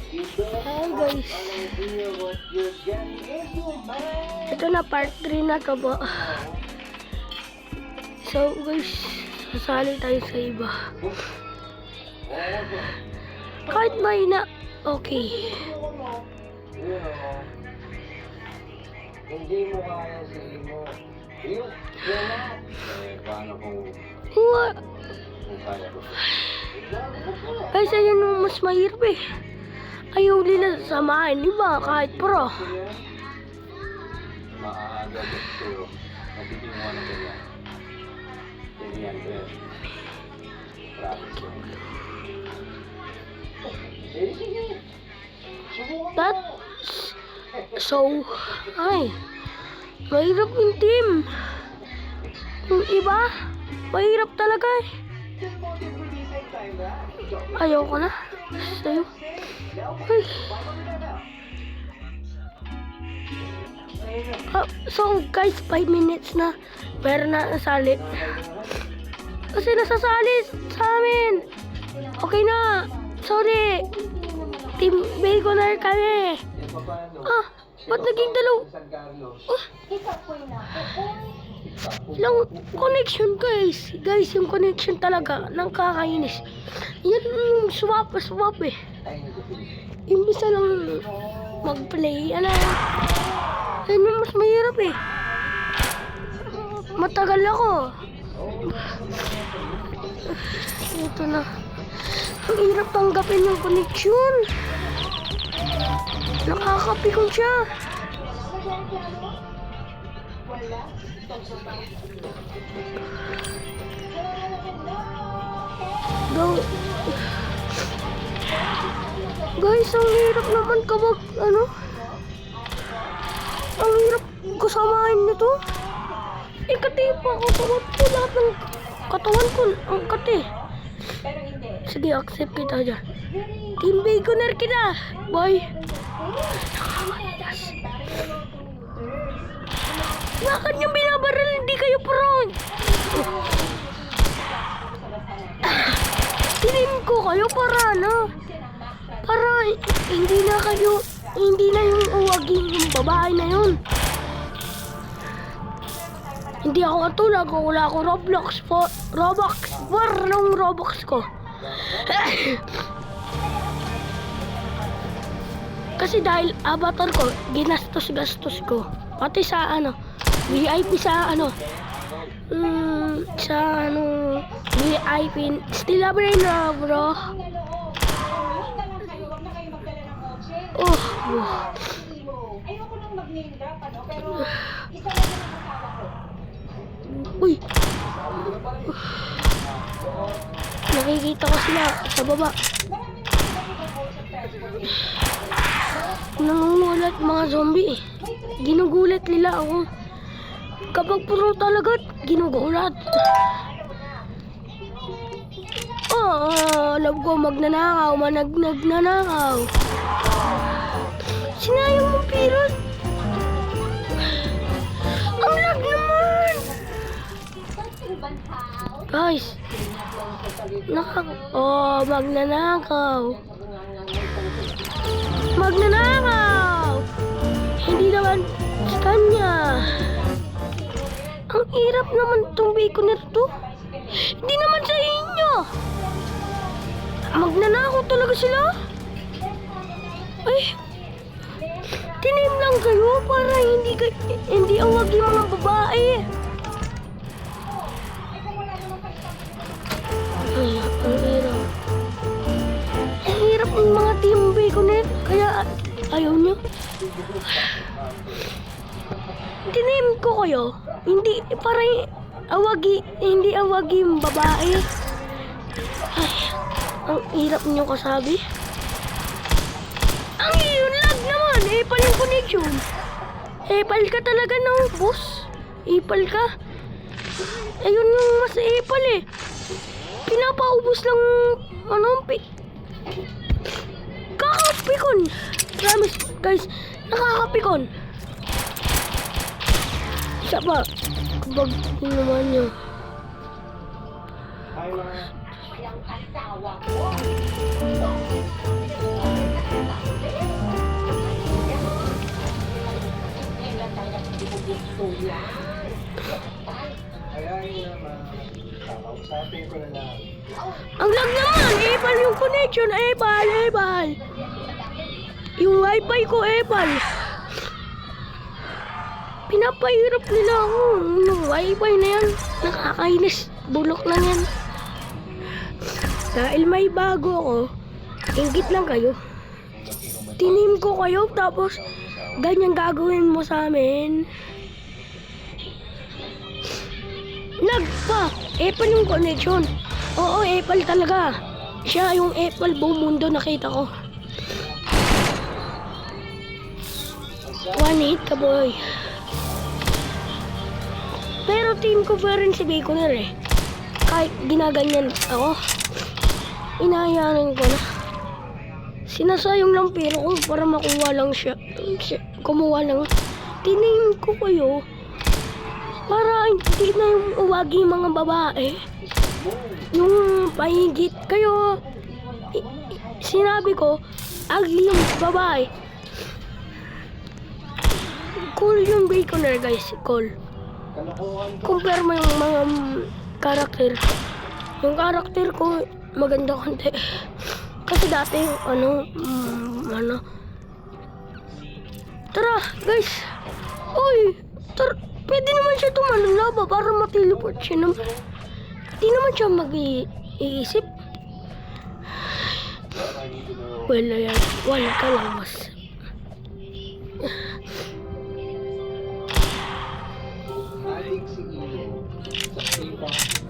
Hi guys. Ito na part 3 na to po. So guys, sasali tayo sa iba. Kahit may na, okay. Hindi mo kaya sa mo. Yun na. Paano kung kaya ko? Guys, ayun yung mas mahirap eh. Ayaw nila samahin, di ba? Kahit pro. Maaga gusto. Magiging mo na ganyan. Ganyan din. That's so, ay, mahirap yung team. Yung iba, mahirap talaga eh. Ayaw ko na. Sa'yo. Ay. So guys, 5 minutes na. Meron na nasali. Kasi nasasali sa amin. Okay na. Sorry. Team Baconer kami. Ba't naging dalaw? Ilang connection guys. Guys, yung connection talaga nang kakainis. Yan yung swap eh. Imbis na lang mag-play. Yan yung mas mahirap eh. Matagal ako. Ito na. Ang hirap tanggapin yung connection. Nakakapikon siya. Guys, ang hirap naman kapag ang hirap kasamahin nito. Ikatipa ako kapag po lahat ng katawan ko ang kati. Sige, accept kita dyan. Team Baconer kita. Bye. Nakakailas. Bakit nyo binabaril? Hindi kayo prone. Tinim ko kayo para para hindi na yung uwagin yung babae na yun. Hindi ako katulad kung wala ako Robux war ng Robux ko. Kasi dahil avatar ko, ginastos-gastos ko. Pati sa VIP sa VIP. Still a brain na bro. Uy! Nakikita ko sila sa baba. Nangungulat mga zombie eh. Ginugulat nila ako. Kapag puro talaga, ginugulat. Love ko magnanakaw, nagnanakaw. Sinayang mo pirot. Ang lag naman. Guys. Magnanakaw. Magnanakaw. Hindi naman sa kanya. Ang hirap naman itong Baconer to. Hindi naman sa inyo. Magnanakaw talaga sila. Ay. Tinim lang kayo para hindi awagin mga babae. Ay, ang hirap. Ang hirap ng mga team Baconer. Kaya ayaw nyo. Tinim ko kayo. Hindi, parang hindi awagi yung babae. Ay, ang hirap nyo kasabi. Ang yun lag naman. Epal yung connection. Epal ka talaga ng boss. Epal ka. Ayun yung mas epal eh. Pinapaubos lang kakapikon. Promise guys, nakakapikon. Isa pa. Kabag naman nyo. Ay, mga asawa ko. Ang lag naman! Epal yung connection! Epal! Yung wifi ko, epal! Pinapahirap nila ako. Yung wifi na yan, nakakainis. Bulok lang yan. Dahil may bago ako, inggit lang kayo. Tinim ko kayo, tapos ganyan gagawin mo sa amin. Lag pa! Epal yung connection. Oo, epal talaga. Siya yung epal buong mundo nakita ko. 1-8 ka, boy. Pero team ko pa rin si Baconer eh. Kahit ginaganyan ako, inahayanan ko na. Sinasayang lang pero ko para makuha lang siya. Kumuha lang. Tinim ko kayo para hindi na yung uwagi mga babae. Yung pahigit kayo. Sinabi ko, ugly yung babae. Cool yung Baconer, guys. Cool. Compare mo yung mga karakter. Yung karakter ko maganda konti. Kasi dati Tara guys. Uy, pwede naman siya tumalaba para mateleport siya naman. Di naman siya mag-iisip. Well, ayan. 1 ka lang mas.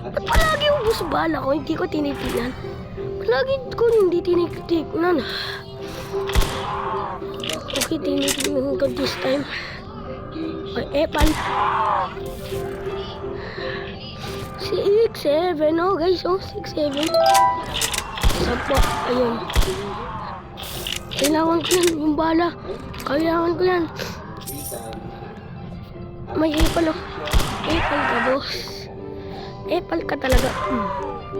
Ba't palagi ubus bala ko? Hindi ko tinitignan. Palagi ko hindi tinitignan. Okay, tinitignan ko this time. Ay, epal. 6-7, oh guys, oh, 6-7. Isa po, ayun. Kailangan ko yan, yung bala. Kailangan ko yan. May epal, oh. Epal ka, boss. Epal ka talaga.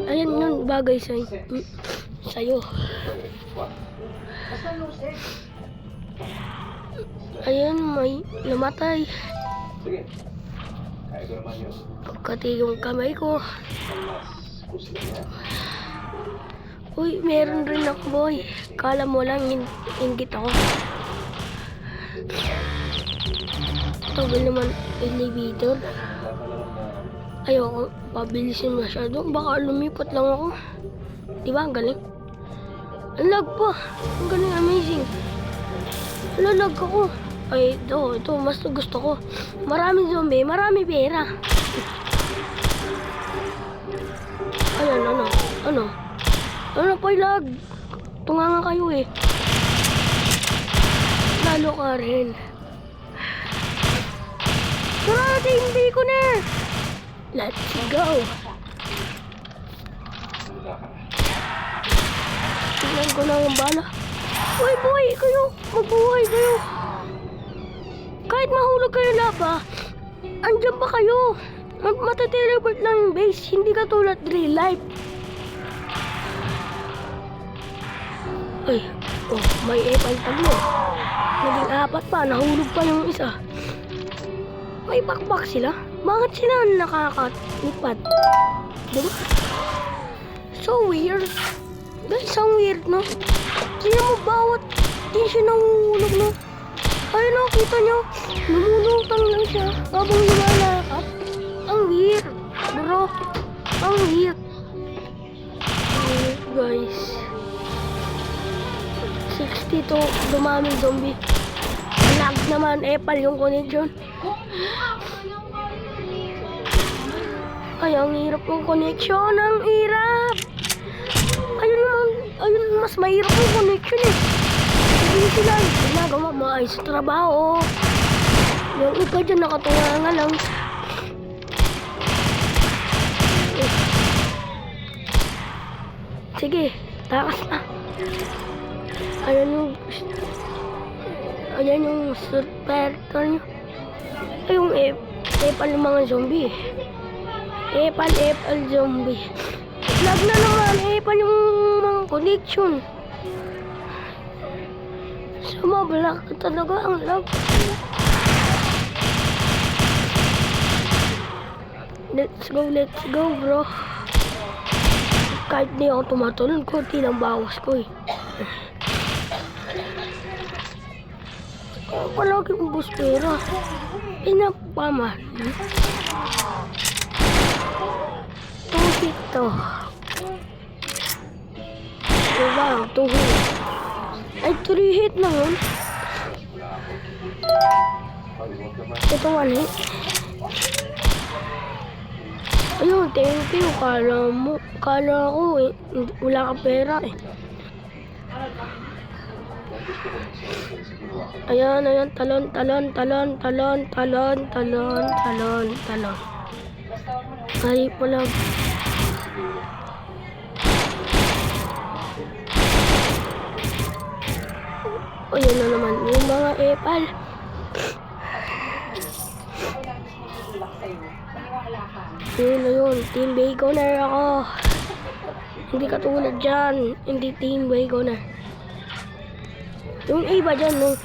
Ayan yun, bagay sa'yo. Ayan, may namatay. Pagkati yung kamay ko. Uy, meron rin ako, boy. Kala mo lang, inggit ako. Tagal naman, elevator. Ayoko, pabilisin masyado. Baka lumipat lang ako. Diba, ang galing? Ang lag pa. Ang galing, amazing. Lalag ako. Ay, ito, mas gusto ko. Maraming zombie, marami pera. Ayan, ano pa yung lag? Tunga nga kayo eh. Lalo ka rin. Tara, hindi ko na. Let's go. Tignan ko na yung bala. Uy, boy, kayo. Mabuhay kayo. Kahit mahulog kayo laba, andyan pa kayo. Matateleport lang yung base, hindi ka tulad real life. Ay, oh, may epal taglo. Naging 4 pa, nahulog pa yung isa. May bakbak sila. Bakit sila nakakalipat? Diba? So weird. Guys, ang weird, no? Sino mo bawat di siya nahulog, no? Ayun, no, kita nyo. Lumulutang lang siya habang lumalakad. Ang weird, bro. Ang weird. Guys. 62, dumaming zombie. Lag naman, epal yung connection. Ay, ang hirap ng connection. Ang hirap. Ayun, mas mahirap yung connection eh. Hindi sila ginagawa maayos sa trabaho. Yung iba dyan nakatunga nga lang. Sige, takas na. Ayan yung supertor nyo. Ay, yung epal ng mga zombie. Epal zombie. Lag na naman, epal yung mga connection. Sumabla ka talaga ang lag. Let's go bro. kahit di ako tumatalon, konti lang bawas ko eh. Palagi ubos pera. Pinapamahal. Tuhit to. Diba? Tuhit. Ay, 3 hit na yun. Ito 1 hit. Ayun, thank you. Kala ko eh, wala ka pera eh. Ayan, talon. Ay, pala. Ayan na naman, yung mga epal. Yun, Team Baconer ako. Hindi katulad dyan, hindi Team Baconer. Yung iba dyan, no?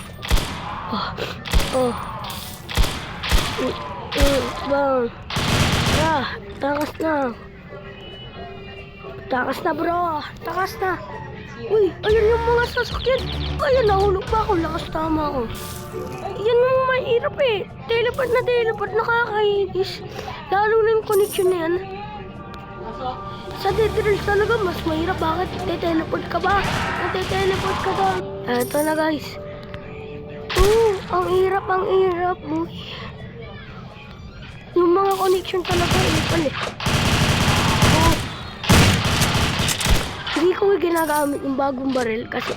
Bang. Takas na bro. Takas na. Uy, ayun yung mga sasakyan. Ayun, nahulog pa ako. Lakas tama ako. Yan yung mahirap eh. Teleport, nakakainis. Lalo na yung connection na yan. Sa Dead Race talaga, mas mahirap. Bakit? Teleport ka ba? Teleport ka ba? Eto na guys. Ang hirap. Uy. Yung mga connection talaga, ipal eh. Hindi ko ginagamit yung bagong baril kasi,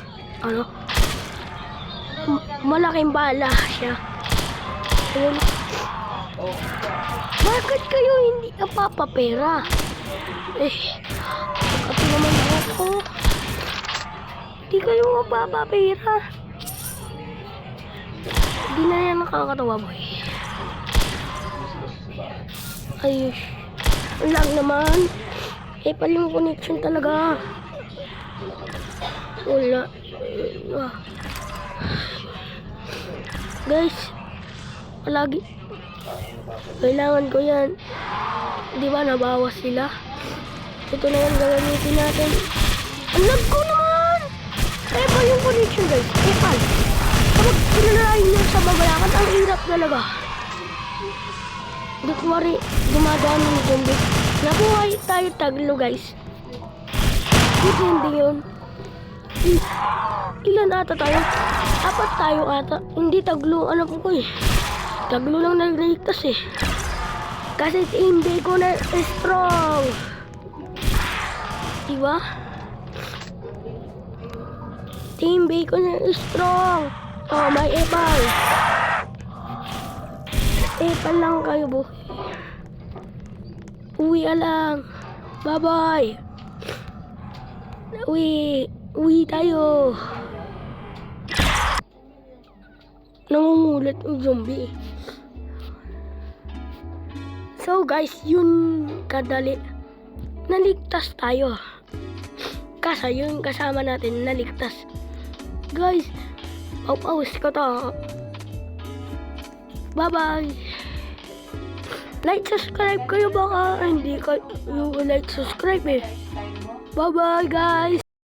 malaking bala siya. Ayun. Bakit kayo hindi napapapera? Kapag naman ako, hindi kayo mapapapera. Hindi na yan nakakatawa, boy. Ayos. Lang naman. Pala yung connection talaga. Wala. Guys, palagi kailangan ko yan. Di ba nabawas sila? Ito na yan, gagamitin natin. Ang lag ko naman! Pa yung connection guys. Pal. Kapag pinalarayin nyo sa babalakan, ang hirap talaga. Hindi ko mari dumadaan yung zombie. Nabuhay tayo taglo guys. Depende yun. Ilan ata tayo? 4 tayo ata. Hindi taglo. Ano po ko eh. Taglo lang nagligtas eh. Kasi Team Baconer is strong. Diba? Team Baconer is strong. Oh, may epal. Epal lang kayo boy. Uwi lang. Bye-bye. Uwi tayo. Nangungulit yung zombie. So guys, yun kadali. Naligtas tayo. Kasi yung kasama natin naligtas. Guys, pause ko to. Bye-bye. Like, subscribe kayo baka hindi kayo like, subscribe eh. Bye-bye guys.